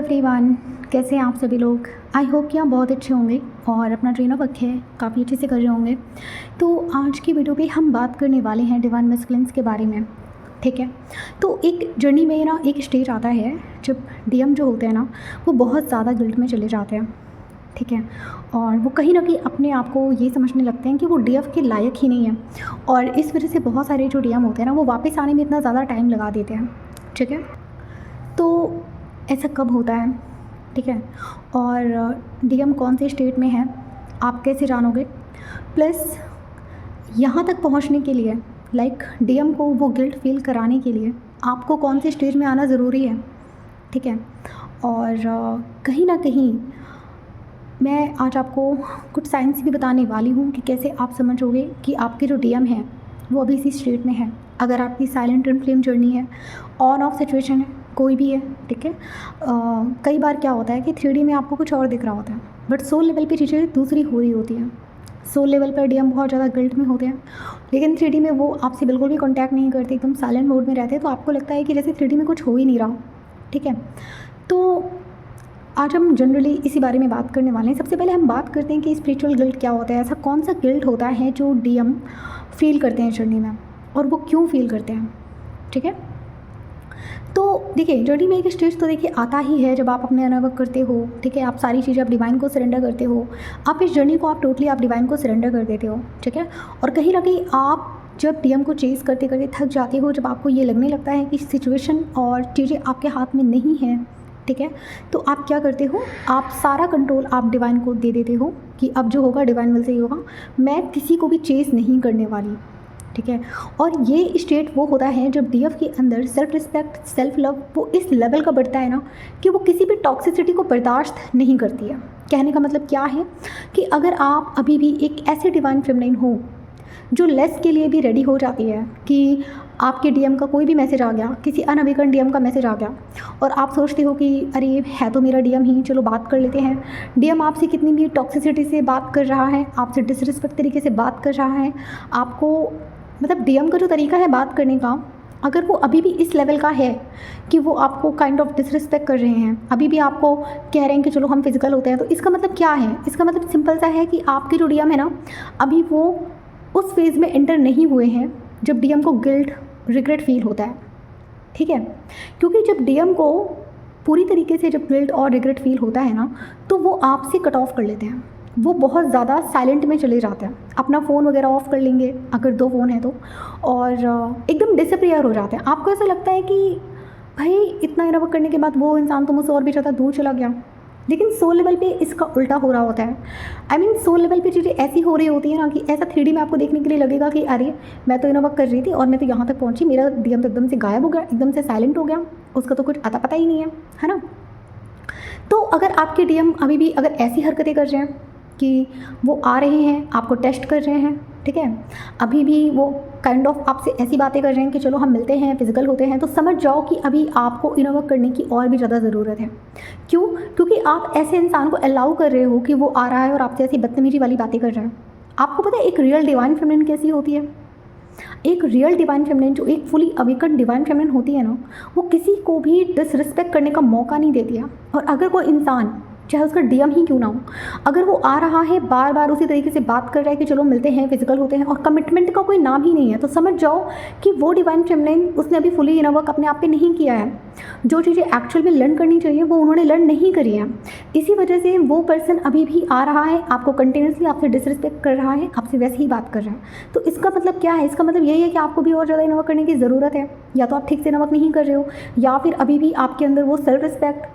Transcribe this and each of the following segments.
Everyone, कैसे हैं आप सभी लोग। आई होप कि आप बहुत अच्छे होंगे और अपना ट्रेन ऑफ वर्क है काफ़ी अच्छे से कर रहे होंगे। तो आज की वीडियो पे हम बात करने वाले हैं डिवाइन मैस्कुलिन्स के बारे में। ठीक है, तो एक जर्नी में ना एक स्टेज आता है जब डीएम जो होते हैं ना वो बहुत ज़्यादा गिल्ट में चले जाते हैं। ठीक है, और वो कहीं ना कहीं अपने आप को ये समझने लगते हैं कि वो डीएफ के लायक ही नहीं है, और इस वजह से बहुत सारे जो डीएम होते हैं ना वो वापस आने में इतना ज़्यादा टाइम लगा देते हैं। ठीक है, तो ऐसा कब होता है, ठीक है, और डीएम कौन से स्टेट में है आप कैसे जानोगे, प्लस यहाँ तक पहुँचने के लिए लाइक डीएम को वो गिल्ट फील कराने के लिए आपको कौन से स्टेज में आना ज़रूरी है। ठीक है, और कहीं ना कहीं मैं आज आपको कुछ साइंस भी बताने वाली हूँ कि कैसे आप समझोगे कि आपके जो डीएम है वो अभी इसी स्टेट में है। अगर आपकी साइलेंट ट्विन फ्लेम जर्नी है, ऑन ऑफ सिचुएशन है, कोई भी है, ठीक है। कई बार क्या होता है कि 3D में आपको कुछ और दिख रहा होता है बट सोल लेवल पे चीज़ें दूसरी हो रही होती हैं। सोल लेवल पर डीएम बहुत ज़्यादा गिल्ट में होते हैं, लेकिन 3D में वो आपसे बिल्कुल भी कांटेक्ट नहीं करते, एकदम साइलेंट मोड में रहते हैं, तो आपको लगता है कि जैसे 3D में कुछ हो ही नहीं रहा। ठीक है, तो आज हम जनरली इसी बारे में बात करने वाले हैं। सबसे पहले हम बात करते हैं कि स्पिरिचुअल गिल्ट क्या होता है, ऐसा कौन सा गिल्ट होता है जो डीएम फील करते हैं जर्नी में, और वो क्यों फील करते हैं। ठीक है, तो देखिए जर्नी में एक स्टेज तो देखिए आता ही है जब आप अपने अनुभव करते हो। ठीक है, आप सारी चीज़ें आप डिवाइन को सरेंडर करते हो, आप इस जर्नी को आप टोटली आप डिवाइन को सरेंडर कर देते हो। ठीक है, और कहीं ना कहीं आप जब डीएम को चेज़ करते करते थक जाते हो, जब आपको ये लगने लगता है कि सिचुएशन और चीज़ें आपके हाथ में नहीं हैं, ठीक है, तो आप क्या करते हो, आप सारा कंट्रोल आप डिवाइन को दे देते हो कि अब जो होगा डिवाइन विल से ही होगा, मैं किसी को भी चेज़ नहीं करने वाली। ठीक है, और ये स्टेट वो होता है जब डीएफ के अंदर सेल्फ रिस्पेक्ट, सेल्फ लव वो इस लेवल का बढ़ता है ना कि वो किसी भी टॉक्सिसिटी को बर्दाश्त नहीं करती है। कहने का मतलब क्या है कि अगर आप अभी भी एक ऐसे डिवाइन फेमिनिन हो जो लेस के लिए भी रेडी हो जाती है कि आपके डीएम का कोई भी मैसेज आ गया, किसी अनअवेकन डीएम का मैसेज आ गया, और आप सोचते हो कि अरे है तो मेरा डीएम ही, चलो बात कर लेते हैं। डीएम आपसे कितनी भी टॉक्सिसिटी से बात कर रहा है, आपसे डिसरिस्पेक्ट तरीके से बात कर रहा है, आपको मतलब डीएम का जो तरीका है बात करने का, अगर वो अभी भी इस लेवल का है कि वो आपको काइंड ऑफ डिसरिस्पेक्ट कर रहे हैं, अभी भी आपको कह रहे हैं कि चलो हम फिजिकल होते हैं, तो इसका मतलब क्या है, इसका मतलब सिंपल सा है कि आपके जो डीएम है ना अभी वो उस फेज़ में एंटर नहीं हुए हैं जब डीएम को गिल्ट रिग्रेट फील होता है। ठीक है, क्योंकि जब डीएम को पूरी तरीके से जब गिल्ट और रिग्रेट फील होता है ना तो वो आपसे कट ऑफ कर लेते हैं, वो बहुत ज़्यादा साइलेंट में चले जाते हैं, अपना फ़ोन वगैरह ऑफ कर लेंगे अगर 2 फ़ोन है तो, और एकदम डिसअपियर हो जाते हैं। आपको ऐसा लगता है कि भाई इतना इनवर्क करने के बाद वो इंसान तो मुझसे और भी ज़्यादा दूर चला गया, लेकिन सोल लेवल पे इसका उल्टा हो रहा होता है। आई मीन सोल लेवल पे चीज़ें ऐसी हो रही होती है ना कि ऐसा 3D में आपको देखने के लिए लगेगा कि अरे मैं तो इनवर्क कर रही थी और मैं तो यहाँ तक पहुँची, मेरा डीएम तो एकदम से गायब हो गया, एकदम से साइलेंट हो गया, उसका तो कुछ अता पता ही नहीं है ना। तो अगर आपके डीएम अभी भी अगर ऐसी हरकतें कर रहे हैं कि वो आ रहे हैं आपको टेस्ट कर रहे हैं, ठीक है, अभी भी वो काइंड ऑफ आपसे ऐसी बातें कर रहे हैं कि चलो हम मिलते हैं, फिजिकल होते हैं, तो समझ जाओ कि अभी आपको इनवर्क करने की और भी ज़्यादा ज़रूरत है। क्यों? क्योंकि आप ऐसे इंसान को अलाउ कर रहे हो कि वो आ रहा है और आपसे ऐसी बदतमीजी वाली बातें कर रहा है। आपको पता है एक रियल डिवाइन फेमिनिन कैसी होती है? एक रियल डिवाइन फेमिनिन जो एक फुली अवेकन डिवाइन फेमिनिन होती है ना, वो किसी को भी डिसरिस्पेक्ट करने का मौका नहीं देती है। और अगर कोई इंसान चाहे उसका डीएम ही क्यों ना हो, अगर वो आ रहा है बार बार उसी तरीके से बात कर रहा है कि चलो मिलते हैं, फिजिकल होते हैं, और कमिटमेंट का कोई नाम ही नहीं है, तो समझ जाओ कि वो डिवाइन फेमिनिन उसने अभी फुली इनवर्क अपने आप पे नहीं किया है। जो चीज़ें एक्चुअल में लर्न करनी चाहिए वो उन्होंने लर्न नहीं करी है। इसी वजह से वो पर्सन अभी भी आ रहा है, आपको कंटिन्यूसली आपसे डिसरिस्पेक्ट कर रहा है, आपसे वैसे ही बात कर रहा है। तो इसका मतलब क्या है? इसका मतलब यही है कि आपको भी और ज़्यादा इनवर्क करने की ज़रूरत है। या तो आप ठीक से इनवर्क नहीं कर रहे हो, या फिर अभी भी आपके अंदर वो सेल्फ रिस्पेक्ट,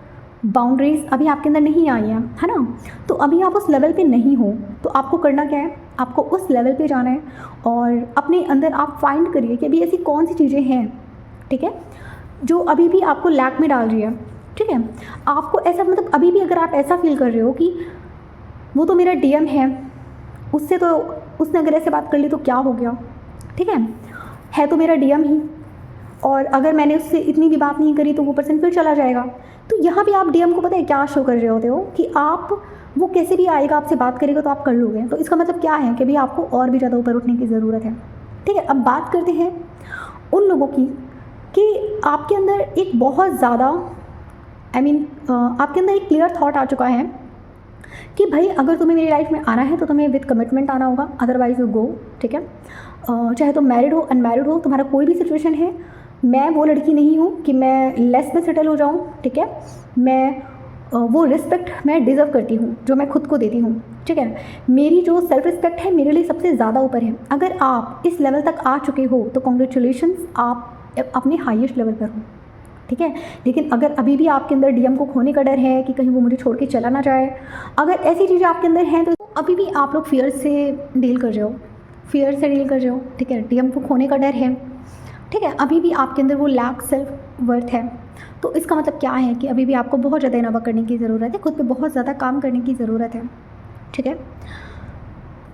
बाउंड्रीज अभी आपके अंदर नहीं आई है ना। तो अभी आप उस लेवल पे नहीं हो, तो आपको करना क्या है, आपको उस लेवल पे जाना है और अपने अंदर आप फाइंड करिए कि अभी ऐसी कौन सी चीज़ें हैं, ठीक है, जो अभी भी आपको लैक में डाल रही है। ठीक है, आपको ऐसा मतलब अभी भी अगर आप ऐसा फील कर रहे हो कि वो तो मेरा डीएम है, उससे तो उसने अगर ऐसे बात कर ली तो क्या हो गया, ठीक है तो मेरा डीएम ही, और अगर मैंने उससे इतनी भी बात नहीं करी तो वो पर्सन फिर चला जाएगा। तो यहाँ भी आप डीएम को पता है क्या शो कर रहे होते हो कि आप वो कैसे भी आएगा, आपसे बात करेगा तो आप कर लोगे। तो इसका मतलब क्या है कि भाई आपको और भी ज़्यादा ऊपर उठने की ज़रूरत है। ठीक है, अब बात करते हैं उन लोगों की कि आपके अंदर एक बहुत ज़्यादा आई मीन आपके अंदर एक क्लियर थॉट आ चुका है कि भाई अगर तुम्हें मेरी लाइफ में आना है तो तुम्हें विद कमिटमेंट आना होगा, अदरवाइज यू गो। ठीक है, चाहे तुम मैरिड हो अनमैरिड हो, तुम्हारा कोई भी सिचुएशन है, मैं वो लड़की नहीं हूँ कि मैं लेस में सेटल हो जाऊँ। ठीक है, मैं वो रिस्पेक्ट मैं डिज़र्व करती हूँ जो मैं खुद को देती हूँ। ठीक है, मेरी जो सेल्फ रिस्पेक्ट है मेरे लिए सबसे ज़्यादा ऊपर है। अगर आप इस लेवल तक आ चुके हो तो कॉन्ग्रेचुलेशंस, आप अपने हाईएस्ट लेवल पर हो। ठीक है, लेकिन अगर अभी भी आपके अंदर डीएम को खोने का डर है कि कहीं वो मुझे छोड़ के चला ना जाए, अगर ऐसी चीज़ें आपके अंदर हैं तो अभी भी आप लोग फियर से डील कर रहे हो, फियर से डील कर रहे हो। ठीक है, डीएम को खोने का डर है। ठीक है, अभी भी आपके अंदर वो लैक सेल्फ वर्थ है। तो इसका मतलब क्या है कि अभी भी आपको बहुत ज़्यादा इनोवा करने की ज़रूरत है, खुद पे बहुत ज़्यादा काम करने की ज़रूरत है। ठीक है,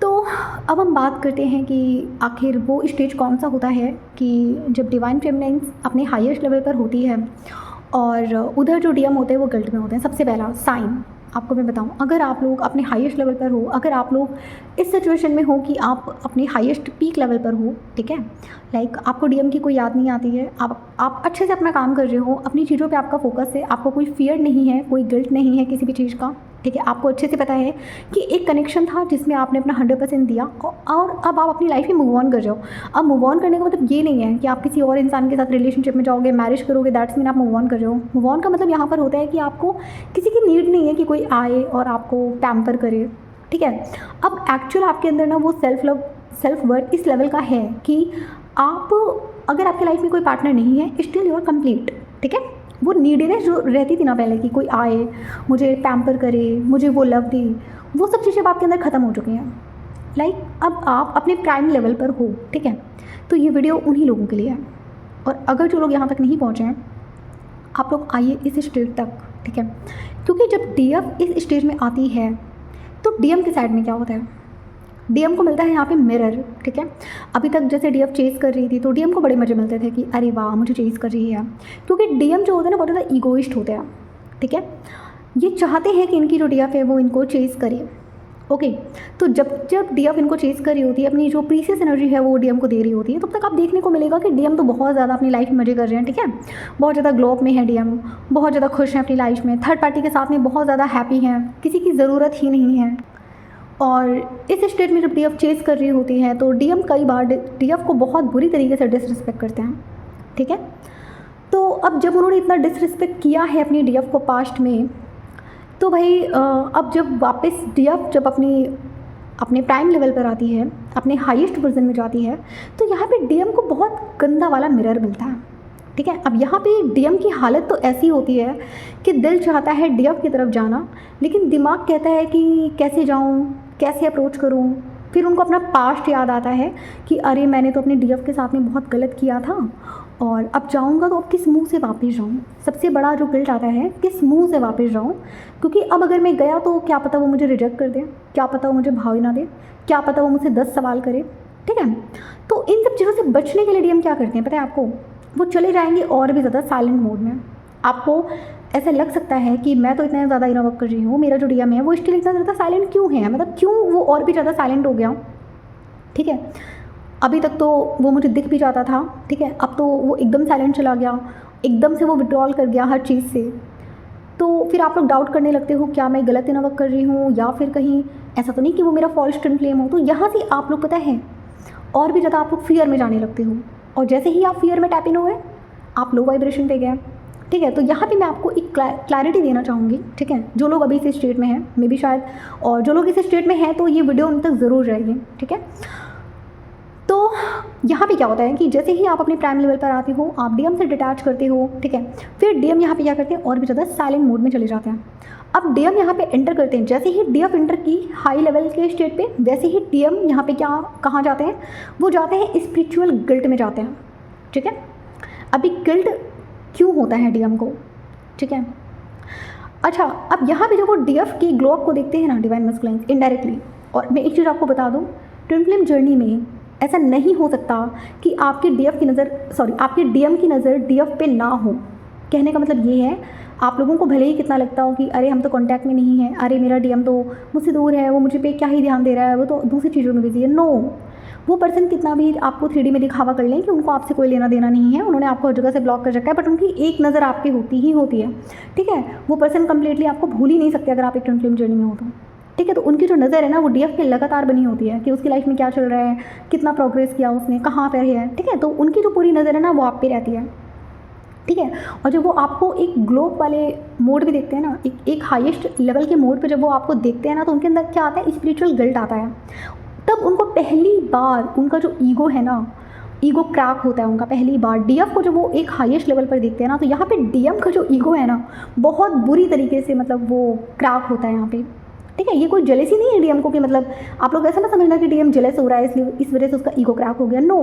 तो अब हम बात करते हैं कि आखिर वो स्टेज कौन सा होता है कि जब डिवाइन फेमिनिन्स अपने हाईएस्ट लेवल पर होती है और उधर जो डीएम होते हैं वो गिल्ट में होते हैं। सबसे पहला साइन आपको मैं बताऊं, अगर आप लोग अपने हाईएस्ट लेवल पर हो, अगर आप लोग इस सिचुएशन में हो कि आप अपने हाईएस्ट पीक लेवल पर हो, ठीक है, लाइक आपको डीएम की कोई याद नहीं आती है, आप अच्छे से अपना काम कर रहे हो, अपनी चीज़ों पे आपका फोकस है, आपको कोई फियर नहीं है, कोई गिल्ट नहीं है किसी भी चीज़ का। ठीक है, आपको अच्छे से पता है कि एक कनेक्शन था जिसमें आपने अपना 100% दिया और अब आप अपनी लाइफ में मूव ऑन कर जाओ। अब मूव ऑन करने का मतलब ये नहीं है कि आप किसी और इंसान के साथ रिलेशनशिप में जाओगे, मैरिज करोगे, दैट्स मीन आप मूव ऑन कर रहे हो। मूव ऑन का मतलब यहाँ पर होता है कि आपको किसी की नीड नहीं है कि कोई आए और आपको पैम्पर करे। ठीक है, अब एक्चुअल आपके अंदर ना वो सेल्फ लव, सेल्फ वर्थ इस लेवल का है कि आप, अगर आपकी लाइफ में कोई पार्टनर नहीं है, स्टिल यू आर कंप्लीट। ठीक है, वो नीडीनेस जो रहती थी ना पहले कि कोई आए, मुझे पैम्पर करे, मुझे वो लव दे, वो सब चीज़ें आपके अंदर ख़त्म हो चुकी हैं। लाइक अब आप अपने प्राइम लेवल पर हो। ठीक है, तो ये वीडियो उन्हीं लोगों के लिए है। और अगर जो लोग यहाँ तक नहीं पहुँचे हैं, आप लोग आइए इस स्टेज तक। ठीक है, क्योंकि जब डीएफ इस स्टेज में आती है तो डीएम के साइड में क्या होता है, डीएम को मिलता है यहाँ पे मिरर। ठीक है, अभी तक जैसे डीएफ चेस कर रही थी तो डीएम को बड़े मजे मिलते थे कि अरे वाह मुझे चेस कर रही है, क्योंकि डीएम जो होता है ना बहुत ज़्यादा ईगोइस्ट होते हैं। ठीक है, ये चाहते हैं कि इनकी जो डीएफ है वो इनको चेस करे। ओके, तो जब जब डीएफ इनको चेस कर रही होती है, अपनी जो प्रीशियस एनर्जी है वो डीएम को दे रही होती है, तब तक आप देखने को मिलेगा कि डीएम तो बहुत ज़्यादा अपनी लाइफ में मजे कर रहे हैं। ठीक है, बहुत ज़्यादा ग्लो अप में है डीएम, बहुत ज़्यादा खुश हैं अपनी लाइफ में, थर्ड पार्टी के साथ में बहुत ज़्यादा हैप्पी हैं, किसी की ज़रूरत ही नहीं है। और इस स्टेज में जब डीएफ चेस कर रही होती है तो डीएम कई बार डीएफ को बहुत बुरी तरीके से डिसरिस्पेक्ट करते हैं। ठीक है, तो अब जब उन्होंने इतना डिसरिस्पेक्ट किया है अपनी डीएफ को पास्ट में, तो भाई अब जब वापस डीएफ जब अपने प्राइम लेवल पर आती है, अपने हाईएस्ट वर्जन में जाती है, तो यहाँ पे डीएम को बहुत गंदा वाला मिरर मिलता है। ठीक है, अब यहाँ पे डीएम की हालत तो ऐसी होती है कि दिल चाहता है डीएफ की तरफ जाना, लेकिन दिमाग कहता है कि कैसे जाऊँ, कैसे अप्रोच करूँ। फिर उनको अपना पास्ट याद आता है कि अरे मैंने तो अपने डीएफ के साथ में बहुत गलत किया था और अब जाऊँगा तो अब किस मुंह से वापस जाऊँ। सबसे बड़ा जो गिल्ट आता है किस मुंह से वापस जाऊँ, क्योंकि अब अगर मैं गया तो क्या पता वो मुझे रिजेक्ट कर दे, क्या पता वो मुझे भाव ही ना दे, क्या पता वो मुझसे 10 सवाल करे। ठीक है, तो इन सब चीज़ों से बचने के लिए डीएम क्या करते हैं पता है आपको, वो चले जाएंगे और भी ज़्यादा साइलेंट मोड में। आपको ऐसा लग सकता है कि मैं तो इतना ज़्यादा इनोवा कर रही हूँ, मेरा जो डीएम है वो स्टिल इतना ज़्यादा साइलेंट क्यों है, मतलब क्यों वो और भी ज़्यादा साइलेंट हो गया। ठीक है, अभी तक तो वो मुझे दिख भी जाता था। ठीक है, अब तो वो एकदम साइलेंट चला गया, एकदम से वो विड्रॉल कर गया हर चीज़ से। तो फिर आप लोग डाउट करने लगते हो क्या मैं गलत इनोवा कर रही हूँ, या फिर कहीं ऐसा तो नहीं कि वो मेरा फॉल्स ट्विन फ्लेम हो। तो यहाँ से आप लोग पता है और भी ज़्यादा आप लोग फियर में जाने लगते हो, और जैसे ही आप फियर में टैप इन हुए आप लो वाइब्रेशन पे गए। ठीक है, तो यहाँ पे मैं आपको एक क्लैरिटी देना चाहूँगी। ठीक है, जो लोग अभी इस स्टेट में हैं, मे बी शायद, और जो लोग इस स्टेट में हैं तो ये वीडियो उन तक ज़रूर जाएगी। ठीक है, तो यहाँ पे क्या होता है कि जैसे ही आप अपने प्राइम लेवल पर आते हो, आप डीएम से डिटैच करते हो। ठीक है, फिर डीएम यहाँ पे क्या करते हैं और भी ज़्यादा साइलेंट मोड में चले जाते हैं। अब डीएम यहाँ पे एंटर करते हैं, जैसे ही डीएफ एंटर की हाई लेवल के स्टेट पे, वैसे ही डीएम यहाँ पे कहाँ जाते हैं, वो जाते हैं स्पिरिचुअल गिल्ट में जाते हैं। ठीक है, अभी गिल्ट क्यों होता है डीएम को। ठीक है, अच्छा, अब यहाँ पे जब वो डीएफ की ग्लो अप को देखते हैं ना डिवाइन मस्कुलिन्स इनडायरेक्टली, और मैं एक चीज़ आपको बता दूँ, ट्विन फ्लेम जर्नी में ऐसा नहीं हो सकता कि आपके डीएफ की नज़र, सॉरी आपके डीएम की नज़र डीएफ पे ना हो। कहने का मतलब ये है, आप लोगों को भले ही कितना लगता हो कि अरे हम तो कांटेक्ट में नहीं हैं, अरे मेरा डीएम तो मुझसे दूर है, वो मुझे पे क्या ही ध्यान दे रहा है, वो तो दूसरी चीज़ों में बिजी है। नो, वो पर्सन कितना भी आपको 3D में दिखावा कर लें कि उनको आपसे कोई लेना देना नहीं है, उन्होंने आपको हर जगह से ब्लॉक कर रखा है, बट उनकी एक नज़र आप पे होती ही होती है, ठीक है। वो पर्सन कंप्लीटली आपको भूल ही नहीं सकते अगर आप एक ट्विन फ्लेम जर्नी में हो तो, ठीक है। तो उनकी जो नज़र है ना वो DF पे लगातार बनी होती है कि उसकी लाइफ में क्या चल रहा है, कितना प्रोग्रेस किया उसने, कहाँ पर है, ठीक है। तो उनकी जो पूरी नज़र है ना वो आप पे रहती है, ठीक है। और जब वो आपको एक ग्लोब वाले मोड में देखते हैं ना, एक हाईएस्ट लेवल के मोड पे जब वो आपको देखते हैं ना, तो उनके अंदर क्या आता है, स्पिरिचुअल गिल्ट आता है। तब उनको पहली बार उनका जो ईगो है ना, ईगो क्रैक होता है उनका पहली बार। DF को जब वो एक हाईएस्ट लेवल पर देखते हैं ना, तो यहाँ पे DM का जो ईगो है ना बहुत बुरी तरीके से मतलब वो क्रैक होता है यहाँ पे, ठीक है। ये कोई जेलेसी नहीं है DM को कि मतलब आप लोग ऐसा ना समझना कि DM जेलस हो रहा है इसलिए इस वजह से उसका ईगो क्रैक हो गया। नो,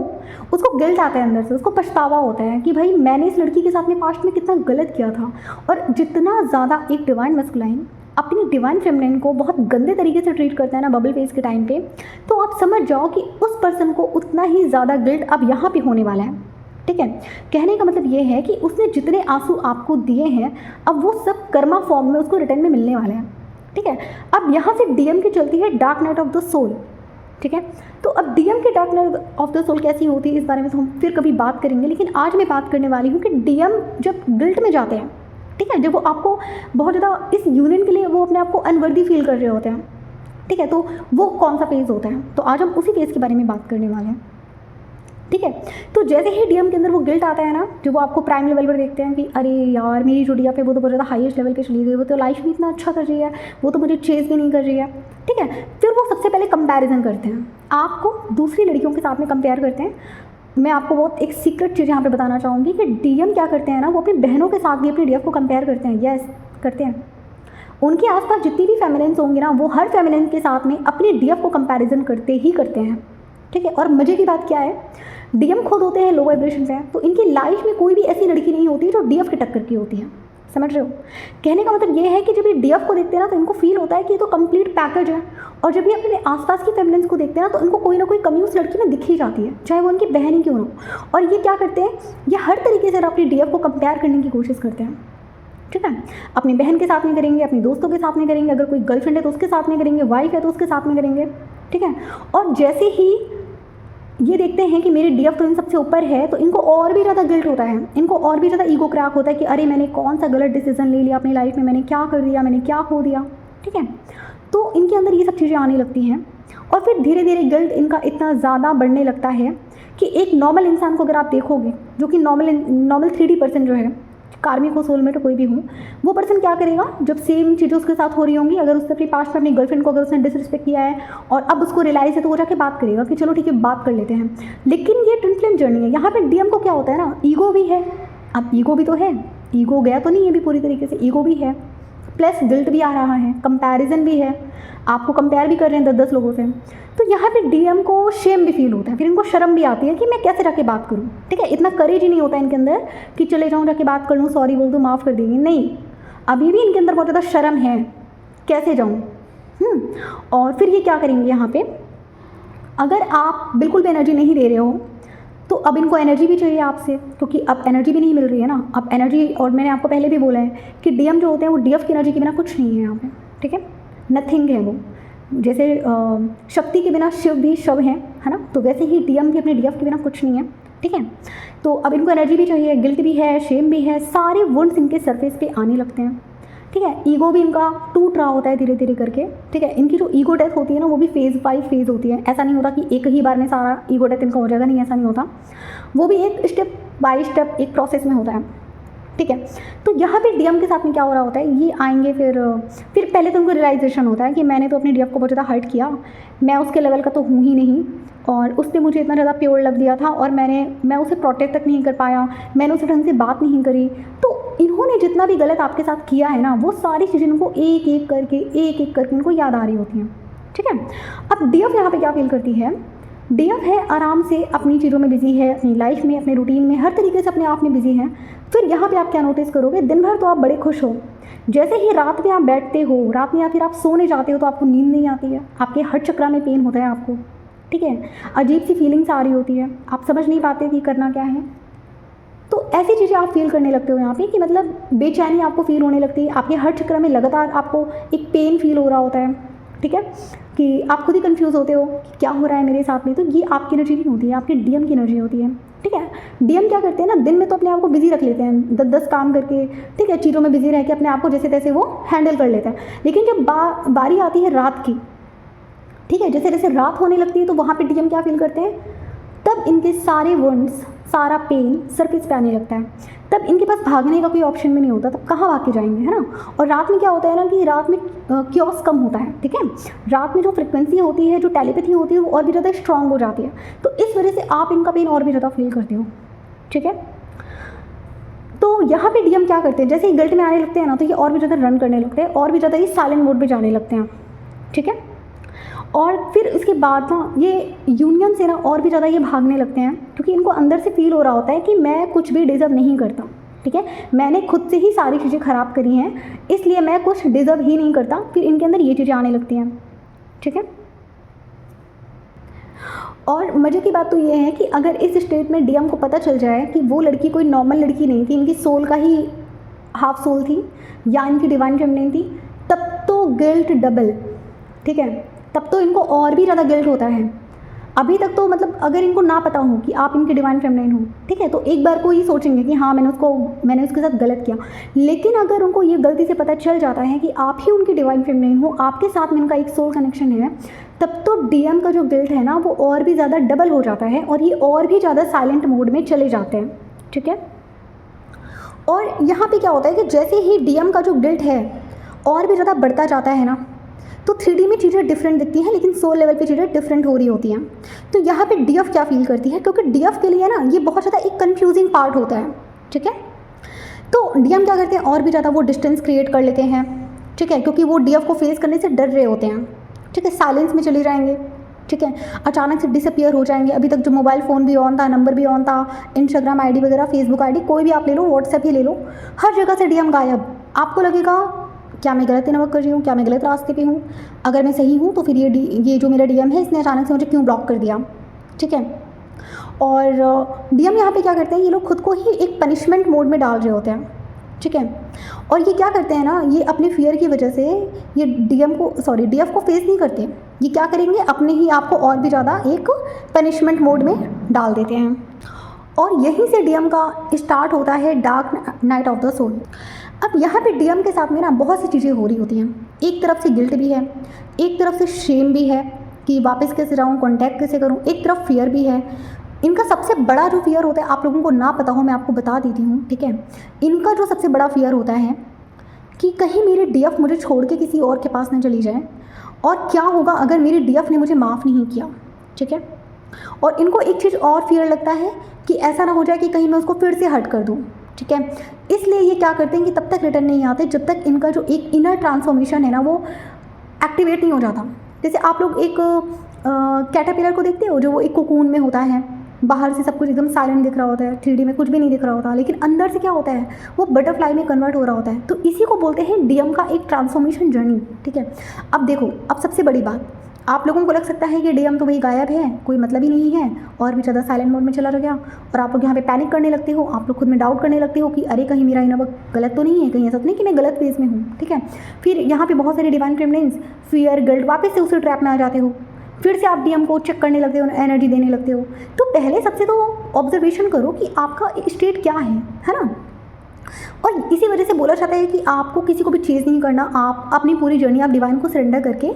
उसको गिल्ट आता है अंदर से, उसको पछतावा होता है कि भाई मैंने इस लड़की के साथ में पास्ट में कितना गलत किया था। और जितना ज़्यादा एक डिवाइन मस्कुलाइन अपनी डिवाइन फेमिनिन को बहुत गंदे तरीके से ट्रीट करता है ना बबल फेज के टाइम पे, तो आप समझ जाओ कि उस पर्सन को उतना ही ज़्यादा गिल्ट अब यहाँ पे होने वाला है, ठीक है। कहने का मतलब ये है कि उसने जितने आंसू आपको दिए हैं अब वो सब कर्मा फॉर्म में उसको रिटर्न में मिलने वाले हैं, ठीक है। अब यहाँ से DM की चलती है dark night of the soul, ठीक है। तो अब DM की dark night of the soul कैसी होती है इस बारे में तो हम फिर कभी बात करेंगे, लेकिन आज मैं बात करने वाली हूँ कि DM जब गिल्ट में जाते हैं, ठीक है, जब वो आपको बहुत ज़्यादा इस यूनियन के लिए वो अपने आप को अनवर्दी फील कर रहे होते हैं, ठीक है, तो वो कौन सा फेज़ होता है, तो आज हम उसी फेज़ के बारे में बात करने वाले हैं, ठीक है। तो जैसे ही DM के अंदर वो गिल्ट आता है ना, जो वो आपको प्राइम लेवल पर देखते हैं कि अरे यार मेरी जो DF है वो तो बहुत ज़्यादा हाईएस्ट लेवल पे चली गई, वो तो लाइफ भी इतना अच्छा कर रही है, वो तो मुझे चेज़ भी नहीं कर रही है, ठीक है। फिर वो सबसे पहले कंपैरिजन करते हैं, आपको दूसरी लड़कियों के साथ में कंपेयर करते हैं। मैं आपको बहुत एक सीक्रेट चीज़ यहाँ पे बताना चाहूँगी कि DM क्या करते हैं ना, वो अपनी बहनों के साथ भी अपनी DF को कंपेयर करते हैं, यस करते हैं। उनके आसपास जितनी भी फेमिनिन्स होंगी ना, वो हर फेमिनिन के साथ में अपनी DF को कंपैरिजन करते ही करते हैं, ठीक है। और मज़े की बात क्या है, DM खुद होते हैं लो वाइब्रेशन पे, तो इनकी लाइफ में कोई भी ऐसी लड़की नहीं होती जो DF के टक्कर की होती है, समझ रहे हो। कहने का मतलब ये है कि जब ये DF को देखते हैं ना तो इनको फील होता है कि ये तो कंप्लीट पैकेज है, और जब ये अपने आसपास की फेमिनिन्स को देखते हैं ना तो इनको कोई ना कोई कमी उस लड़की में दिख ही जाती है, चाहे वो उनकी बहन ही क्यों ना हो। और ये क्या करते हैं, ये हर तरीके से अपनी DF को कंपेयर करने की कोशिश करते हैं, ठीक है। अपनी बहन के साथ में करेंगे, अपनी दोस्तों के साथ में करेंगे, अगर कोई गर्लफ्रेंड है तो उसके साथ में करेंगे, वाइफ है तो उसके साथ में करेंगे, ठीक है। और जैसे ही ये देखते हैं कि मेरी DF तो इन सबसे ऊपर है, तो इनको और भी ज़्यादा गिल्ट होता है, इनको और भी ज़्यादा ईगो क्रैक होता है कि अरे मैंने कौन सा गलत डिसीजन ले लिया अपनी लाइफ में, मैंने क्या कर दिया, मैंने क्या खो दिया, ठीक है। तो इनके अंदर ये सब चीज़ें आने लगती हैं, और फिर धीरे धीरे गिल्ट इनका इतना ज़्यादा बढ़ने लगता है कि एक नॉर्मल इंसान को अगर आप देखोगे, जो कि नॉर्मल 3D पर्सन जो है, कार्मिक हो, सोलमेट हो, कोई भी हो, वो पर्सन क्या करेगा जब सेम चीज़ें उसके साथ हो रही होंगी, अगर उसने अपनी पास्ट में अपनी गर्लफ्रेंड को अगर उसने डिसरिस्पेक्ट किया है और अब उसको रियलाइज़ है, तो वो जाके बात करेगा कि चलो ठीक है बात कर लेते हैं। लेकिन ये ट्विन फ्लेम जर्नी है, यहाँ पे DM को क्या होता है ना, ईगो भी है, अब ईगो भी तो है, ईगो गया तो नहीं है भी पूरी तरीके से, ईगो भी है, प्लस गिल्ट भी आ रहा है, कंपैरिजन भी है, आपको कंपेयर भी कर रहे हैं 10-10 लोगों से। तो यहाँ पे DM को शेम भी फील होता है, फिर इनको शर्म भी आती है कि मैं कैसे जाके बात करूँ, ठीक है। इतना करेज ही नहीं होता इनके अंदर कि चले जाऊँ जाके बात कर लूँ, सॉरी बोल दूँ, माफ़ कर देंगे, नहीं, अभी भी इनके अंदर बहुत ज़्यादा शर्म है, कैसे जाऊँ। और फिर ये क्या करेंगे यहाँ पे, अगर आप बिल्कुल भी एनर्जी नहीं दे रहे हो तो अब इनको एनर्जी भी चाहिए आपसे, क्योंकि अब एनर्जी भी नहीं मिल रही है ना, अब एनर्जी, और मैंने आपको पहले भी बोला है कि DM जो होते हैं वो DF की एनर्जी के बिना कुछ नहीं है यहाँ पे, ठीक है, नथिंग है वो। जैसे शक्ति के बिना शिव भी शव है ना, तो वैसे ही DM भी अपने DF के बिना कुछ नहीं है, ठीक है। तो अब इनको एनर्जी भी चाहिए, गिल्ट भी है, शेम भी है, सारे वुंड्स इनके सरफेस पे आने लगते हैं, ठीक है। ईगो भी इनका टूट रहा होता है धीरे धीरे करके, ठीक है। इनकी जो ईगो डेथ होती है ना वो भी फेज़ बाय फेज़ होती है, ऐसा नहीं होता कि एक ही बार में सारा ईगो डेथ इनका हो जाएगा, नहीं ऐसा नहीं होता, वो भी एक स्टेप बाय स्टेप एक प्रोसेस में होता है, ठीक है। तो यहाँ पे DM के साथ में क्या हो रहा होता है, ये आएंगे, फिर पहले तो उनको रियलाइजेशन होता है कि मैंने तो अपनी DF को बहुत ज़्यादा हर्ट किया, मैं उसके लेवल का तो हूँ ही नहीं, और उसने मुझे इतना ज़्यादा प्योर लव दिया था और मैं उसे प्रोटेक्ट तक नहीं कर पाया, मैंने उसे ढंग से बात नहीं करी। तो इन्होंने जितना भी गलत आपके साथ किया है ना, वो सारी चीज़ें इनको एक एक करके इनको याद आ रही होती हैं, ठीक है। अब DF यहाँ पे क्या फील करती है, DF है आराम से अपनी चीज़ों में बिजी है, अपनी लाइफ में, अपने रूटीन में, हर तरीके से अपने आप में बिजी है। फिर यहाँ पे आप क्या नोटिस करोगे, दिन भर तो आप बड़े खुश हो, जैसे ही रात में आप बैठते हो, रात में या फिर आप सोने जाते हो तो आपको नींद नहीं आती है, आपके हर चक्रा में पेन होता है आपको, ठीक है, अजीब सी फीलिंग्स आ रही होती है, आप समझ नहीं पाते कि करना क्या है। तो ऐसी चीज़ें आप फील करने लगते हो यहाँ पे कि मतलब बेचैनी आपको फील होने लगती है, आपके हर चक्र में लगातार आपको एक पेन फील हो रहा होता है, ठीक है, कि आप खुद ही कंफ्यूज होते हो कि क्या हो रहा है मेरे साथ में, तो ये आपकी एनर्जी नहीं होती है, आपकी डीएम की एनर्जी होती है। ठीक है, डीएम क्या करते हैं ना, दिन में तो अपने आप को बिजी रख लेते हैं, 10-10 काम करके, ठीक है, चीज़ों में बिजी रह के अपने आप को जैसे तैसे वो हैंडल कर लेते हैं। लेकिन जब बारी आती है रात की, ठीक है, जैसे जैसे रात होने लगती है तो वहाँ पे डीएम क्या फील करते हैं, तब इनके सारे वुंड्स, सारा पेन सरफेस पे आने लगता है। तब इनके पास भागने का कोई ऑप्शन भी नहीं होता, तब कहाँ भाग के जाएंगे, है ना। और रात में क्या होता है ना कि रात में क्योस कम होता है, ठीक है, रात में जो फ्रिक्वेंसी होती है, जो टेलीपैथी होती है वो और भी ज़्यादा स्ट्रांग हो जाती है, तो इस वजह से आप इनका पेन और भी ज़्यादा फील करते हो। ठीक है, तो यहाँ पे डीएम क्या करते हैं, जैसे ही गिल्ट में आने लगते हैं ना तो ये और भी ज़्यादा रन करने लगते हैं, और भी ज़्यादा ये साइलेंट मोड पे जाने लगते हैं। ठीक है, और फिर इसके बाद ना ये यूनियन से ना और भी ज़्यादा ये भागने लगते हैं, क्योंकि इनको अंदर से फील हो रहा होता है कि मैं कुछ भी डिज़र्व नहीं करता। ठीक है, मैंने खुद से ही सारी चीज़ें ख़राब करी हैं, इसलिए मैं कुछ डिज़र्व ही नहीं करता, फिर इनके अंदर ये चीज़ें आने लगती हैं। ठीक है, और मज़े की बात तो ये है कि अगर इस स्टेट में डीएम को पता चल जाए कि वो लड़की कोई नॉर्मल लड़की नहीं थी, इनकी सोल का ही हाफ सोल थी या इनकी डिवाइन फेमिनिन थी, तब तो गिल्ट डबल। ठीक है, तब तो इनको और भी ज़्यादा गिल्ट होता है। अभी तक तो मतलब अगर इनको ना पता हो कि आप इनके डिवाइन फेमिनिन हो, ठीक है, तो एक बार को ये सोचेंगे कि हाँ मैंने उसके साथ गलत किया। लेकिन अगर उनको ये गलती से पता चल जाता है कि आप ही उनकी डिवाइन फेमिनिन हो, आपके साथ में इनका एक सोल कनेक्शन है, तब तो डीएम का जो गिल्ट है ना वो और भी ज़्यादा डबल हो जाता है और ये और भी ज़्यादा साइलेंट मोड में चले जाते हैं। ठीक है, और यहाँ पे क्या होता है कि जैसे ही डीएम का जो गिल्ट है और भी ज़्यादा बढ़ता जाता है ना, तो 3D में चीज़ें डिफरेंट दिखती हैं, लेकिन सोल लेवल पे चीज़ें डिफरेंट हो रही होती हैं। तो यहाँ पे डीएफ क्या फील करती है, क्योंकि डीएफ के लिए ना ये बहुत ज़्यादा एक कंफ्यूजिंग पार्ट होता है। ठीक है, तो डीएम क्या करते हैं, और भी ज़्यादा वो डिस्टेंस क्रिएट कर लेते हैं। ठीक है, क्योंकि वो डीएफ को फेस करने से डर रहे होते हैं। ठीक है, साइलेंस में चले जाएंगे। ठीक है, अचानक से डिसअपियर हो जाएंगे। अभी तक जो मोबाइल फ़ोन भी ऑन था, नंबर भी ऑन था, इंस्टाग्राम आईडी वगैरह, फेसबुक आईडी कोई भी आप ले लो, व्हाट्सएप ही ले लो, हर जगह से डीएम गायब। आपको लगेगा क्या मैं गलत इन्वॉक कर रही हूँ, क्या मैं गलत रास्ते पे हूँ, अगर मैं सही हूँ तो फिर ये जो मेरा डीएम है इसने अचानक से मुझे क्यों ब्लॉक कर दिया। ठीक है, और डीएम यहाँ पे क्या करते हैं, ये लोग खुद को ही एक पनिशमेंट मोड में डाल रहे होते हैं। ठीक है, और ये क्या करते हैं ना, ये अपने फियर की वजह से ये डीएफ को फेस नहीं करते। ये क्या करेंगे, अपने ही आप को और भी ज़्यादा एक पनिशमेंट मोड में डाल देते हैं। और यहीं से डीएम का स्टार्ट होता है dark night of the soul. अब यहाँ पे डीएम के साथ में ना बहुत सी चीज़ें हो रही होती हैं। एक तरफ से गिल्ट भी है, एक तरफ से शेम भी है कि वापस कैसे जाऊँ, कॉन्टैक्ट कैसे करूँ, एक तरफ फियर भी है। इनका सबसे बड़ा जो फियर होता है, आप लोगों को ना पता हो मैं आपको बता देती हूँ। ठीक है, इनका जो सबसे बड़ा फियर होता है कि कहीं मेरे डीएफ मुझे छोड़ के किसी और के पास ना चली जाए, और क्या होगा अगर मेरे डीएफ ने मुझे माफ़ नहीं किया। ठीक है, और इनको एक चीज़ और फियर लगता है कि ऐसा ना हो जाए कि कहीं मैं उसको फिर से हर्ट कर दूँ। ठीक है, इसलिए ये क्या करते हैं कि तब तक रिटर्न नहीं आते जब तक इनका जो एक इनर ट्रांसफॉर्मेशन है ना वो एक्टिवेट नहीं हो जाता। जैसे आप लोग एक कैटरपिलर को देखते हो, जो वो एक कोकून में होता है, बाहर से सब कुछ एकदम साइलेंट दिख रहा होता है, 3D में कुछ भी नहीं दिख रहा होता, लेकिन अंदर से क्या होता है, वो बटरफ्लाई में कन्वर्ट हो रहा होता है। तो इसी को बोलते हैं डीएम का एक ट्रांसफॉर्मेशन जर्नी। ठीक है, अब देखो, अब सबसे बड़ी बात, आप लोगों को लग सकता है कि डीएम तो भाई गायब है, कोई मतलब ही नहीं है, और भी ज़्यादा साइलेंट मोड में चला गया, और आप लोग यहाँ पे पैनिक करने लगते हो, आप लोग खुद में डाउट करने लगते हो कि अरे कहीं मेरा इनवॉक गलत तो नहीं है, कहीं ऐसा तो नहीं कि मैं गलत फेज में हूँ। ठीक है, फिर यहाँ पे बहुत सारे डिवाइन फेमिनिन्स फियर गिल्ट वापस से उसी ट्रैप में आ जाते हो, फिर से आप डीएम को चेक करने लगते हो, एनर्जी देने लगते हो। तो पहले सबसे तो ऑब्जर्वेशन करो कि आपका स्टेट क्या है ना। और इसी वजह से बोला जाता है कि आपको किसी को भी चेज़ नहीं करना, आप अपनी पूरी जर्नी आप डिवाइन को सरेंडर करके